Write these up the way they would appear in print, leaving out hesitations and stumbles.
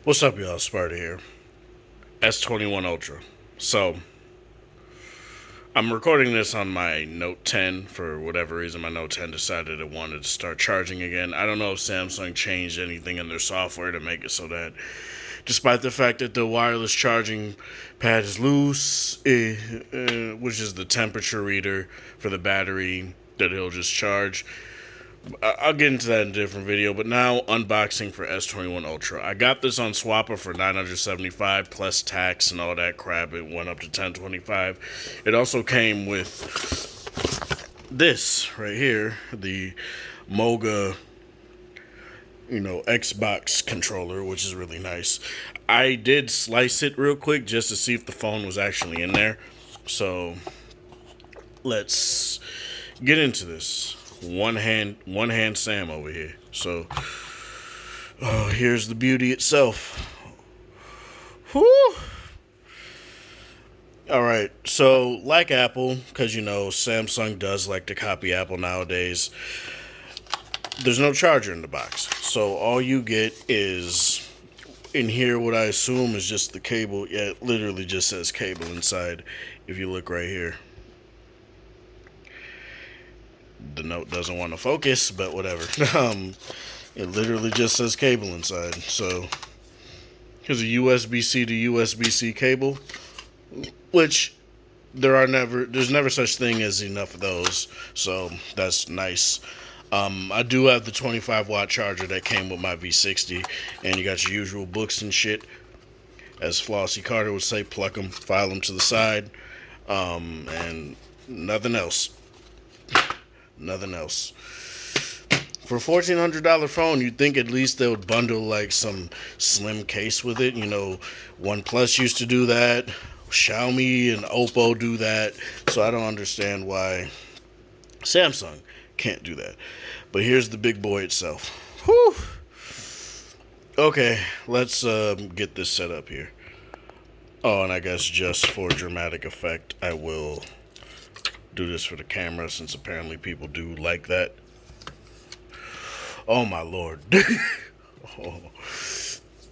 What's up, y'all? Sparta here. S21 Ultra. So, I'm recording this on my Note 10. For whatever reason, my Note 10 decided it wanted to start charging again. I don't know if Samsung changed anything in their software to make it so that, despite the fact that the wireless charging pad is loose, which is the temperature reader for the battery, that it'll just charge. I'll get into that in a different video, but now unboxing for S21 Ultra. I got this on Swapper for $975 plus tax and all that crap. It went up to $1025. It also came with this right here, the Moga, Xbox controller, which is really nice. I did slice it real quick just to see if the phone was actually in there. So let's get into this. One hand Sam over here. So, here's the beauty itself. Whew. Alright, so like Apple, because Samsung does like to copy Apple nowadays, there's no charger in the box. So all you get is, in here, what I assume is just the cable. Yeah, it literally just says cable inside, if you look right here. The note doesn't want to focus, but whatever. It literally just says cable inside. So here's a USB-C to USB-C cable, which there's never such thing as enough of those. So that's nice. I do have the 25-watt charger that came with my V60, and you got your usual books and shit. As Flossie Carter would say, pluck them, file them to the side, and nothing else. Nothing else. For a $1,400 phone, you'd think at least they would bundle like some slim case with it. OnePlus used to do that. Xiaomi and Oppo do that. So I don't understand why Samsung can't do that. But here's the big boy itself. Whew. Okay, let's get this set up here. Oh, and I guess just for dramatic effect, I will do this for the camera, since apparently people do like that. Oh my lord.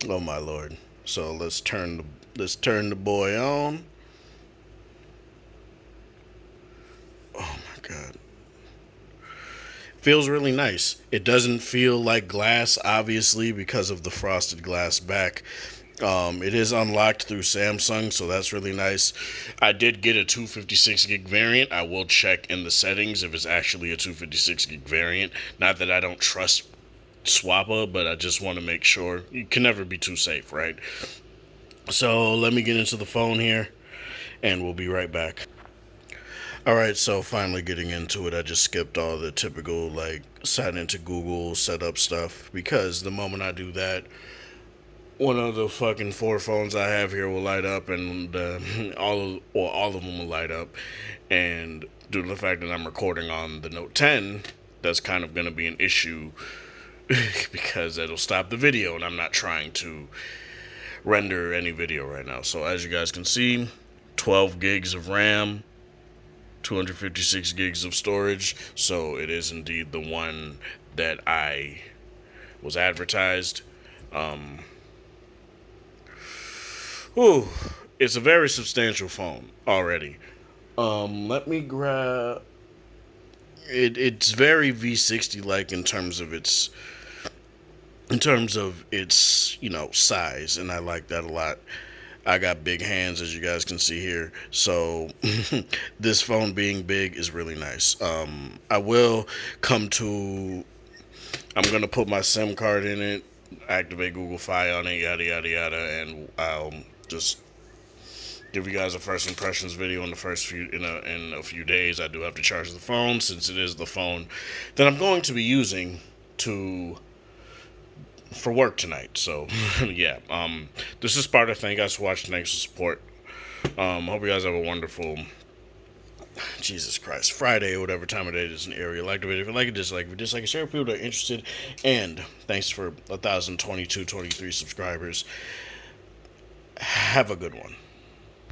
oh my lord. So let's turn the boy on. Oh my god. Feels really nice. It doesn't feel like glass, obviously, because of the frosted glass back. It is unlocked through Samsung, so that's really nice. I did get a 256 gig variant. I will check in the settings if it's actually a 256 gig variant. Not that I don't trust Swapper, but I just want to make sure. You can never be too safe, right? So let me get into the phone here, and we'll be right back. Alright, so finally getting into it. I just skipped all the typical, sign into Google, setup stuff, because the moment I do that, one of the fucking 4 phones I have here will light up, and all of them will light up. And due to the fact that I'm recording on the Note 10, that's kind of going to be an issue because it'll stop the video, and I'm not trying to render any video right now. So as you guys can see, 12 gigs of RAM, 256 gigs of storage. So it is indeed the one that I was advertised. Ooh, it's a very substantial phone already. Let me grab it. It's very V60 like in terms of its size, and I like that a lot. I got big hands, as you guys can see here, so this phone being big is really nice. I'm gonna put my SIM card in it, activate Google Fi on it, yada yada yada, and I'll just give you guys a first impressions video in a few days. I do have to charge the phone, since it is the phone that I'm going to be using for work tonight. So yeah, this is Sparta. Thank you guys for watching. Thanks for support. Hope you guys have a wonderful Jesus Christ Friday, or whatever time of day it is in the area. Like the video if you like it, dislike. If you dislike it, share with people that are interested. And thanks for 1,023 subscribers. Have a good one.